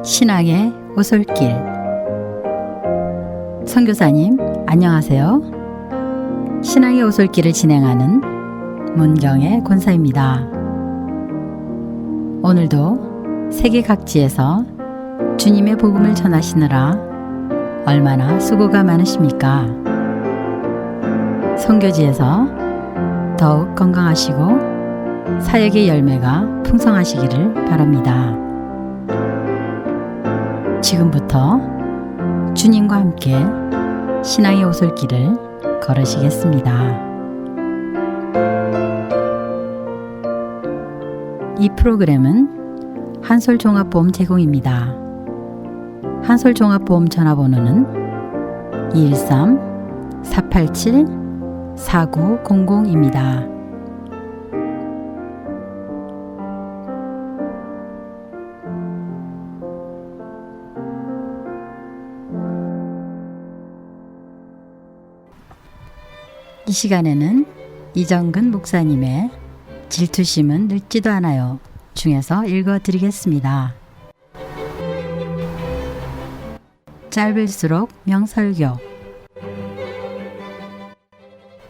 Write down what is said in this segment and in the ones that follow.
신앙의 오솔길. 선교사님 안녕하세요. 신앙의 오솔길을 진행하는 문경의 권사입니다. 오늘도 세계 각지에서 주님의 복음을 전하시느라 얼마나 수고가 많으십니까? 선교지에서 더욱 건강하시고 사역의 열매가 풍성하시기를 바랍니다. 지금부터 주님과 함께 신앙의 오솔길을 걸으시겠습니다. 이 프로그램은 한솔종합보험 제공입니다. 한솔종합보험 전화번호는 213-487-4900입니다. 이 시간에는 이정근 목사님의 질투심은 늙지도 않아요 중에서 읽어드리겠습니다. 짧을수록 명설교.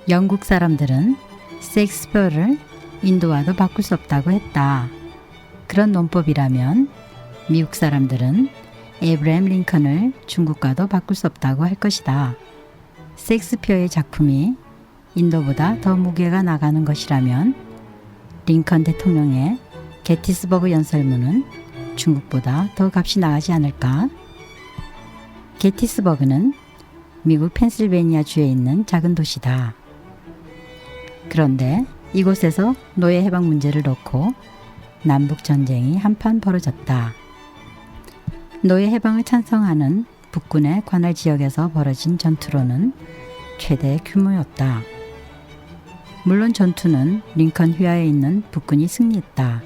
영국 사람들은 셰익스피어를 인도와도 바꿀 수 없다고 했다. 그런 논법이라면 미국 사람들은 에이브러햄 링컨을 중국과도 바꿀 수 없다고 할 것이다. 셰익스피어의 작품이 인도보다 더 무게가 나가는 것이라면 링컨 대통령의 게티스버그 연설문은 중국보다 더 값이 나가지 않을까? 게티스버그는 미국 펜실베니아 주에 있는 작은 도시다. 그런데 이곳에서 노예 해방 문제를 놓고 남북 전쟁이 한판 벌어졌다. 노예 해방을 찬성하는 북군의 관할 지역에서 벌어진 전투로는 최대 규모였다. 물론 전투는 링컨 휘하에 있는 북군이 승리했다.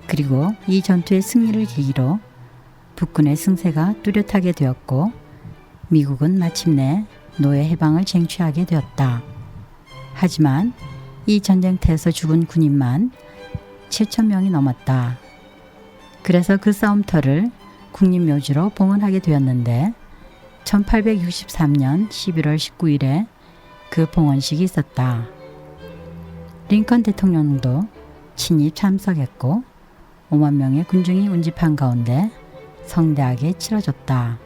그리고 이 전투의 승리를 계기로 북군의 승세가 뚜렷하게 되었고 미국은 마침내 노예 해방을 쟁취하게 되었다. 하지만 이 전쟁터에서 죽은 군인만 7,000명이 넘었다. 그래서 그 싸움터를 국립묘지로 봉헌하게 되었는데 1863년 11월 19일에 그 봉헌식이 있었다. 링컨 대통령도 친히 참석했고 5만 명의 군중이 운집한 가운데 성대하게 치러졌다.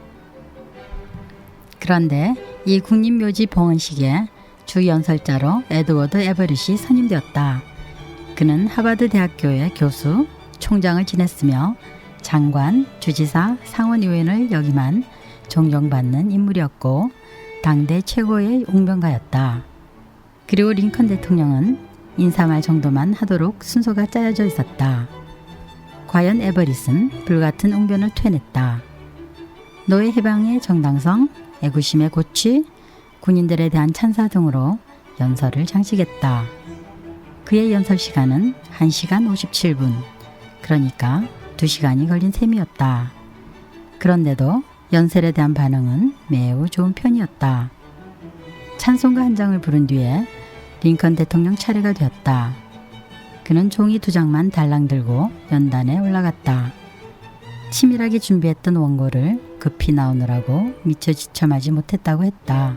그런데 이 국립묘지 봉헌식에 주 연설자로 에드워드 에버릿이 선임되었다. 그는 하버드 대학교의 교수, 총장을 지냈으며 장관, 주지사, 상원의원을 역임한 존경받는 인물이었고 당대 최고의 웅변가였다. 그리고 링컨 대통령은 인사말 정도만 하도록 순서가 짜여져 있었다. 과연 에버릿은 불같은 웅변을 토해냈다. 노예 해방의 정당성, 애구심의 고취, 군인들에 대한 찬사 등으로 연설을 장식했다. 그의 연설 시간은 1시간 57분, 그러니까 2시간이 걸린 셈이었다. 그런데도 연설에 대한 반응은 매우 좋은 편이었다. 찬송가 한 장을 부른 뒤에 링컨 대통령 차례가 되었다. 그는 종이 2장만 달랑 들고 연단에 올라갔다. 치밀하게 준비했던 원고를 급히 나오느라고 미처 지참하지 못했다고 했다.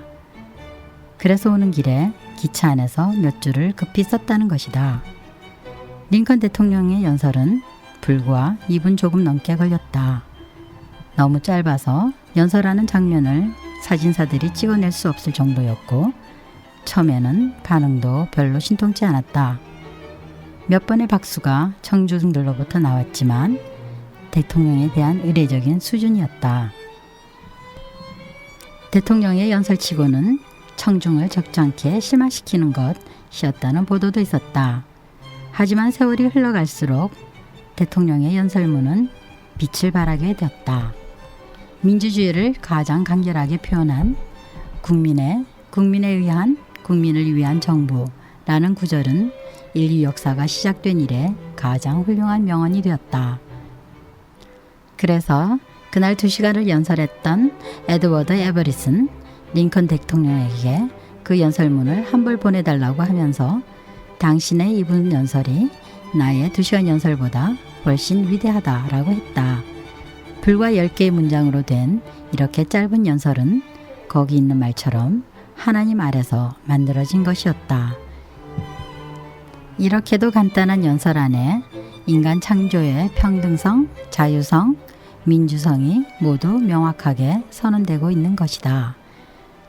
그래서 오는 길에 기차 안에서 몇 줄을 급히 썼다는 것이다. 링컨 대통령의 연설은 불과 2분 조금 넘게 걸렸다. 너무 짧아서 연설하는 장면을 사진사들이 찍어낼 수 없을 정도였고 처음에는 반응도 별로 신통치 않았다. 몇 번의 박수가 청중들로부터 나왔지만 대통령에 대한 의례적인 수준이었다. 대통령의 연설치고는 청중을 적잖게 실망시키는 것이었다는 보도도 있었다. 하지만 세월이 흘러갈수록 대통령의 연설문은 빛을 발하게 되었다. 민주주의를 가장 간결하게 표현한 국민을 위한 정부라는 구절은 인류 역사가 시작된 이래 가장 훌륭한 명언이 되었다. 그래서 그날 2시간을 연설했던 에드워드 에버릿은 링컨 대통령에게 그 연설문을 한벌 보내달라고 하면서 당신의 이분 연설이 나의 2시간 연설보다 훨씬 위대하다라고 했다. 불과 10개의 문장으로 된 이렇게 짧은 연설은 거기 있는 말처럼 하나님 아래서 만들어진 것이었다. 이렇게도 간단한 연설 안에 인간 창조의 평등성, 자유성, 민주성이 모두 명확하게 선언되고 있는 것이다.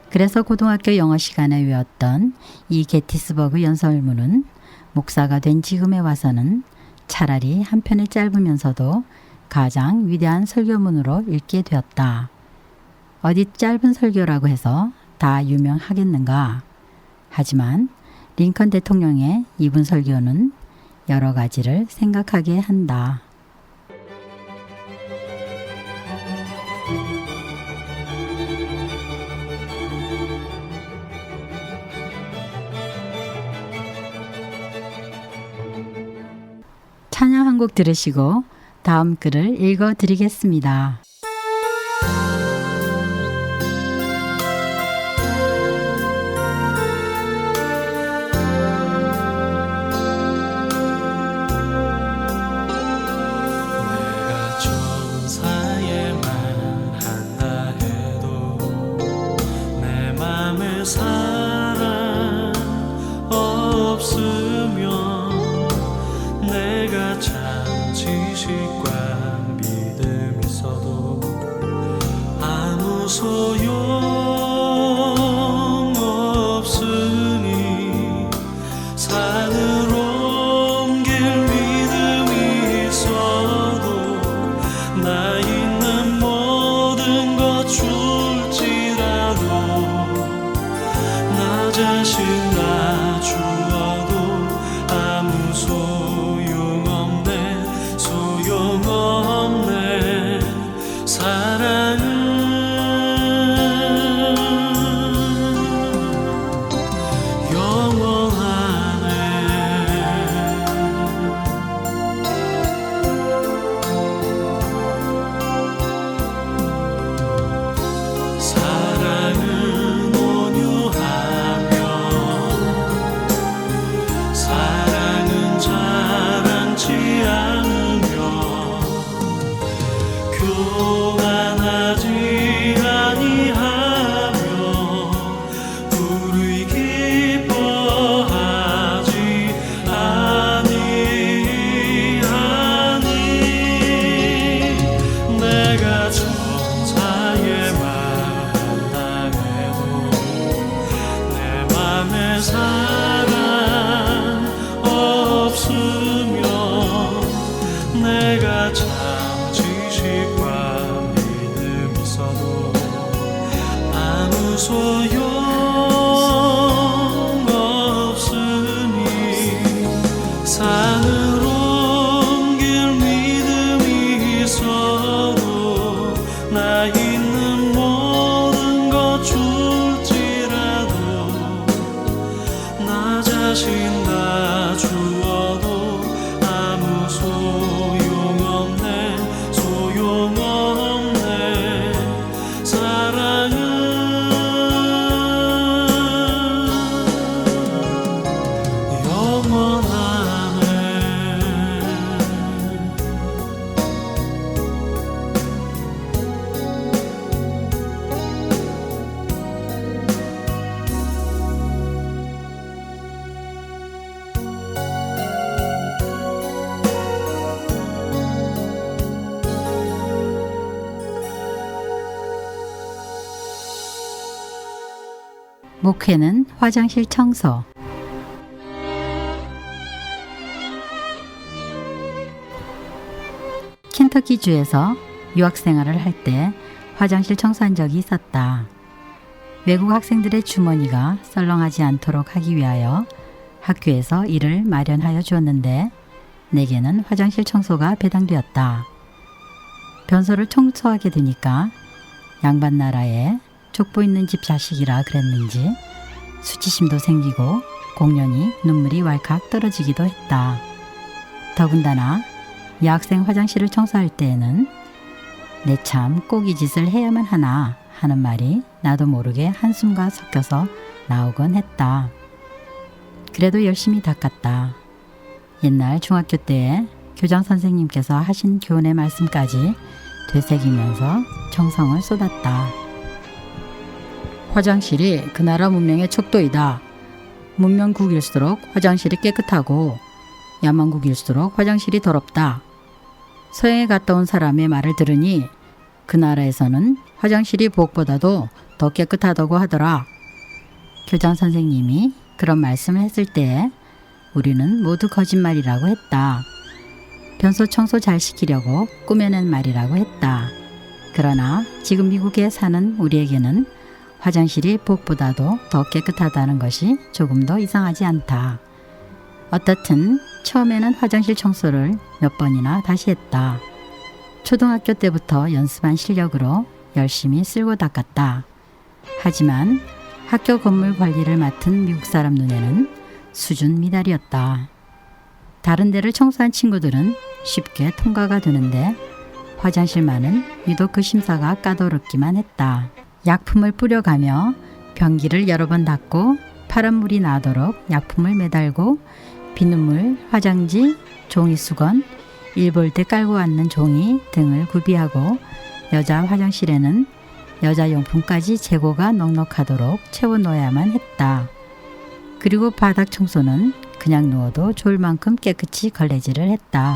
그래서 고등학교 영어 시간에 외웠던 이 게티스버그 연설문은 목사가 된 지금에 와서는 차라리 한편의 짧으면서도 가장 위대한 설교문으로 읽게 되었다. 어디 짧은 설교라고 해서 다 유명하겠는가? 하지만 링컨 대통령의 이분 설교는 여러 가지를 생각하게 한다. 찬양 한 곡 들으시고 다음 글을 읽어 드리겠습니다. 사랑 없으면 내가 참 지식과 믿음 있어도 아무 소용 없으니 산으로 옮길 믿음이 있어도 나 있는 모든 것 줄지라도 나 자신 나 주어도 아무 소용없네 소용없네 사랑은 영원하네 사랑은 온유하며 사랑은 자랑치 않으며 교만하지 아니하며 불의 기뻐하지 아니하니 내가 천사의 만남에도 내 맘에 사랑 없으면 내가 참 지식과 믿음 있어도 아무 소용 없으니 산으로 옮길 믿음이 있어도 나 있는 모든 것 줄지라도 나 자신 다 주어도 아무 소용없네 소용없네 사랑은 영원하네 목회는 화장실 청소. 켄터키주에서 유학생활을 할 때 화장실 청소한 적이 있었다. 외국 학생들의 주머니가 썰렁하지 않도록 하기 위하여 학교에서 이를 마련하여 주었는데 내게는 화장실 청소가 배당되었다. 변소를 청소하게 되니까 양반 나라에 족보 있는 집 자식이라 그랬는지 수치심도 생기고 공연히 눈물이 왈칵 떨어지기도 했다. 더군다나 여학생 화장실을 청소할 때에는 내 참 꼭 이 짓을 해야만 하나 하는 말이 나도 모르게 한숨과 섞여서 나오곤 했다. 그래도 열심히 닦았다. 옛날 중학교 때에 교장 선생님께서 하신 교훈의 말씀까지 되새기면서 정성을 쏟았다. 화장실이 그 나라 문명의 척도이다. 문명국일수록 화장실이 깨끗하고 야만국일수록 화장실이 더럽다. 서양에 갔다 온 사람의 말을 들으니 그 나라에서는 화장실이 부엌보다도 더 깨끗하다고 하더라. 교장 선생님이 그런 말씀을 했을 때 우리는 모두 거짓말이라고 했다. 변소 청소 잘 시키려고 꾸며낸 말이라고 했다. 그러나 지금 미국에 사는 우리에게는 화장실이 부엌보다도 더 깨끗하다는 것이 조금도 이상하지 않다. 어떻든 처음에는 화장실 청소를 몇 번이나 다시 했다. 초등학교 때부터 연습한 실력으로 열심히 쓸고 닦았다. 하지만 학교 건물 관리를 맡은 미국 사람 눈에는 수준 미달이었다. 다른 데를 청소한 친구들은 쉽게 통과가 되는데 화장실만은 유독 그 심사가 까다롭기만 했다. 약품을 뿌려가며 변기를 여러 번 닦고 파란 물이 나도록 약품을 매달고 비눗물, 화장지, 종이수건, 일볼 때 깔고 앉는 종이 등을 구비하고 여자 화장실에는 여자 용품까지 재고가 넉넉하도록 채워놓아야만 했다. 그리고 바닥 청소는 그냥 누워도 좋을 만큼 깨끗이 걸레질을 했다.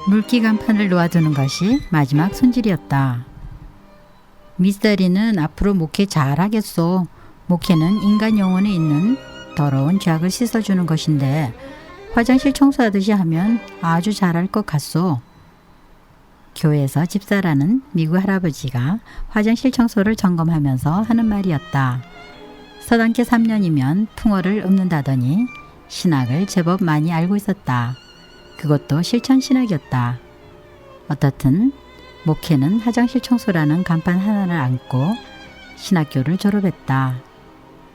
물기 간판을 놓아두는 것이 마지막 손질이었다. 미스터리는 앞으로 목회 잘하겠소. 목회는 인간 영혼에 있는 더러운 죄악을 씻어주는 것인데 화장실 청소하듯이 하면 아주 잘할 것 같소. 교회에서 집사라는 미국 할아버지가 화장실 청소를 점검하면서 하는 말이었다. 서당계 3년이면 풍어를 읊는다더니 신학을 제법 많이 알고 있었다. 그것도 실천 신학이었다. 어떻든 목회는 화장실 청소라는 간판 하나를 안고 신학교를 졸업했다.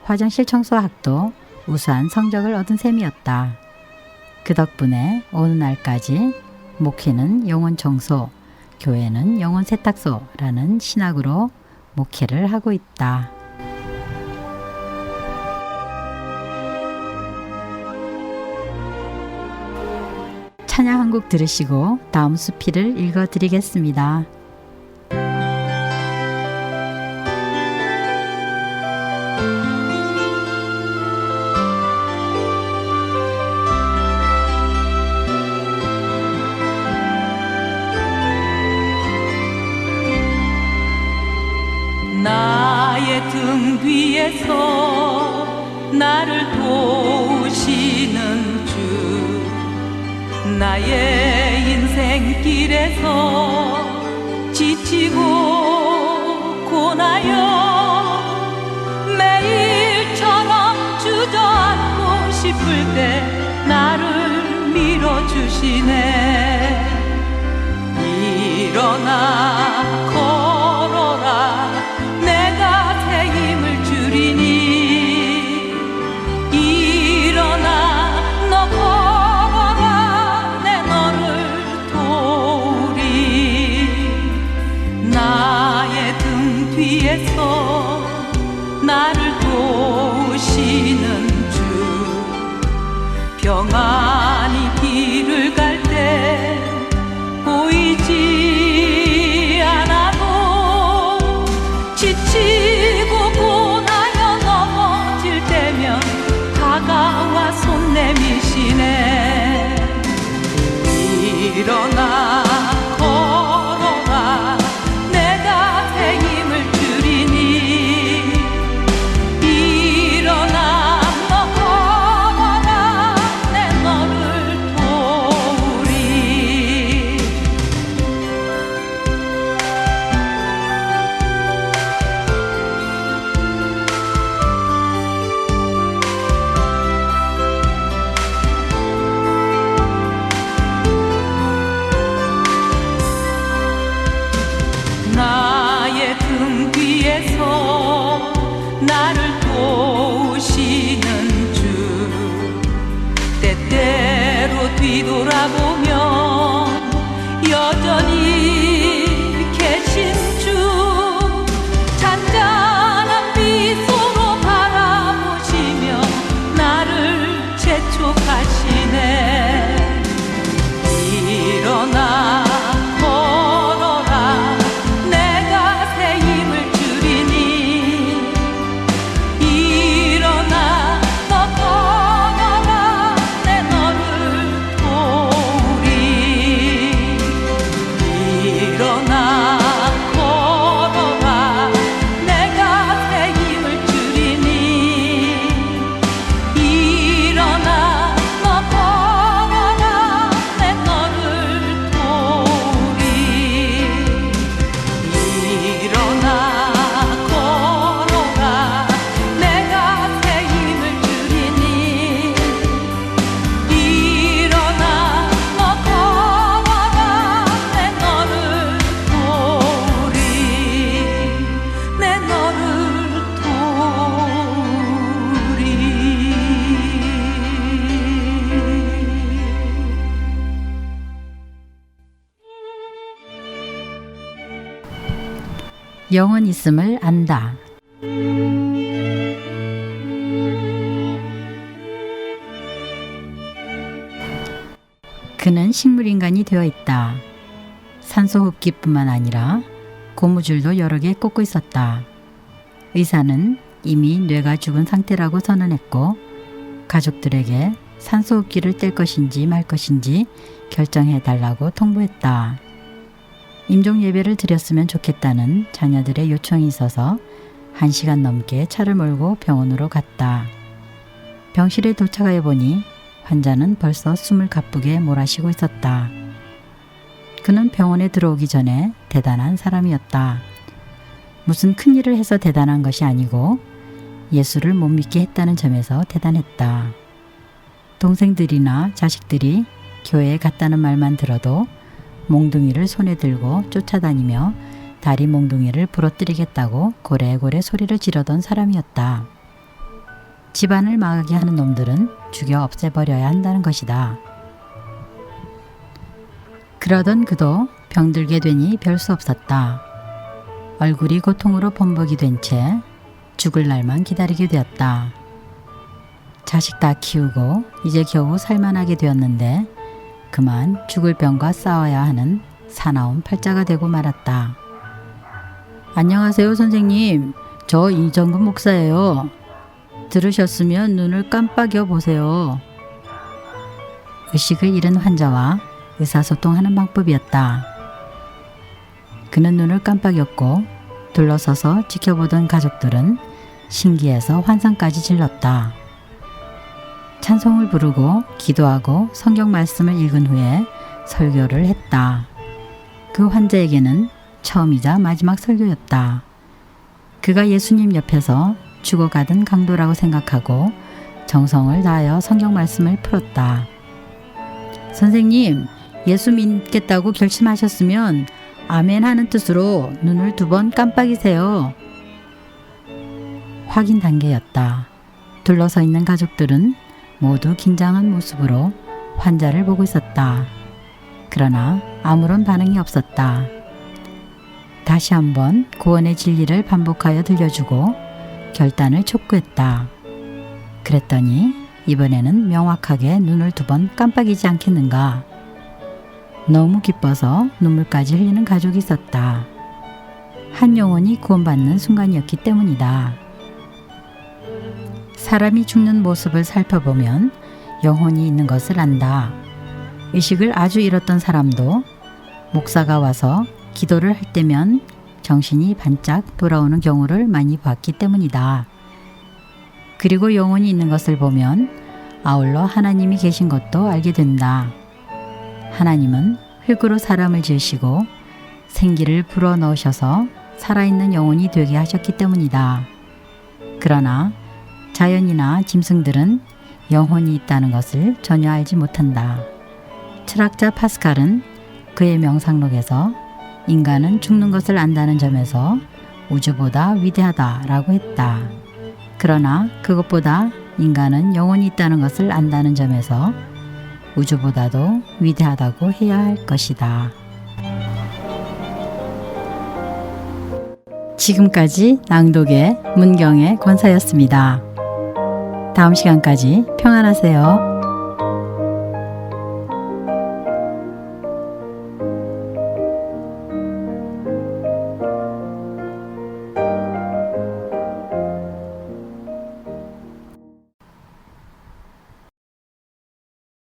화장실 청소학도 우수한 성적을 얻은 셈이었다. 그 덕분에 오늘날까지 목회는 영혼 청소, 교회는 영혼 세탁소라는 신학으로 목회를 하고 있다. 찬양 한 곡 들으시고 다음 수필을 읽어드리겠습니다. 나의 등 뒤에서 나를 도우시는 주, 나의 인생길에서 지치고 고나여 매일처럼 주저앉고 싶을 때 나를 밀어주시네. 일어나 걸어라, 내가 새 힘을 주리니. 일어나 너 걸어라, 내 너를 도우리. 나의 등 뒤에서 나를 도우시는 주, 평안히 길을 갈 때 보이지 않아도 지치고 고나여 넘어질 때면 다가와 손 내미시네. 일어나 걸어라, 내가 새 힘을 주리니. 일어나 너 걸어라, 내 너를 도우리. 영혼 있음을 안다. 그는 식물인간이 되어 있다. 산소호흡기뿐만 아니라 고무줄도 여러 개 꽂고 있었다. 의사는 이미 뇌가 죽은 상태라고 선언했고 가족들에게 산소호흡기를 뗄 것인지 말 것인지 결정해 달라고 통보했다. 임종 예배를 드렸으면 좋겠다는 자녀들의 요청이 있어서 1시간 넘게 차를 몰고 병원으로 갔다. 병실에 도착하여 보니 환자는 벌써 숨을 가쁘게 몰아쉬고 있었다. 그는 병원에 들어오기 전에 대단한 사람이었다. 무슨 큰일을 해서 대단한 것이 아니고 예수를 못 믿게 했다는 점에서 대단했다. 동생들이나 자식들이 교회에 갔다는 말만 들어도 몽둥이를 손에 들고 쫓아다니며 다리 몽둥이를 부러뜨리겠다고 고래고래 소리를 지르던 사람이었다. 집안을 망하게 하는 놈들은 죽여 없애버려야 한다는 것이다. 그러던 그도 병들게 되니 별 수 없었다. 얼굴이 고통으로 범벅이 된 채 죽을 날만 기다리게 되었다. 자식 다 키우고 이제 겨우 살만하게 되었는데 그만 죽을 병과 싸워야 하는 사나운 팔자가 되고 말았다. 안녕하세요 선생님. 저 이정근 목사예요. 들으셨으면 눈을 깜빡여 보세요. 의식을 잃은 환자와 의사소통하는 방법이었다. 그는 눈을 깜빡였고 둘러서서 지켜보던 가족들은 신기해서 환상까지 질렀다. 찬송을 부르고 기도하고 성경 말씀을 읽은 후에 설교를 했다. 그 환자에게는 처음이자 마지막 설교였다. 그가 예수님 옆에서 죽어가던 강도라고 생각하고 정성을 다하여 성경 말씀을 풀었다. 선생님, 예수 믿겠다고 결심하셨으면 아멘 하는 뜻으로 눈을 2번 깜빡이세요. 확인 단계였다. 둘러서 있는 가족들은 모두 긴장한 모습으로 환자를 보고 있었다. 그러나 아무런 반응이 없었다. 다시 한번 구원의 진리를 반복하여 들려주고 결단을 촉구했다. 그랬더니 이번에는 명확하게 눈을 2번 깜빡이지 않겠는가. 너무 기뻐서 눈물까지 흘리는 가족이 있었다. 한 영혼이 구원받는 순간이었기 때문이다. 사람이 죽는 모습을 살펴보면 영혼이 있는 것을 안다. 의식을 아주 잃었던 사람도 목사가 와서 기도를 할 때면 정신이 반짝 돌아오는 경우를 많이 봤기 때문이다. 그리고 영혼이 있는 것을 보면 아울러 하나님이 계신 것도 알게 된다. 하나님은 흙으로 사람을 지으시고 생기를 불어넣으셔서 살아있는 영혼이 되게 하셨기 때문이다. 그러나 자연이나 짐승들은 영혼이 있다는 것을 전혀 알지 못한다. 철학자 파스칼은 그의 명상록에서 인간은 죽는 것을 안다는 점에서 우주보다 위대하다라고 했다. 그러나 그것보다 인간은 영혼이 있다는 것을 안다는 점에서 우주보다도 위대하다고 해야 할 것이다. 지금까지 낭독의 문경의 권사였습니다. 다음 시간까지 평안하세요.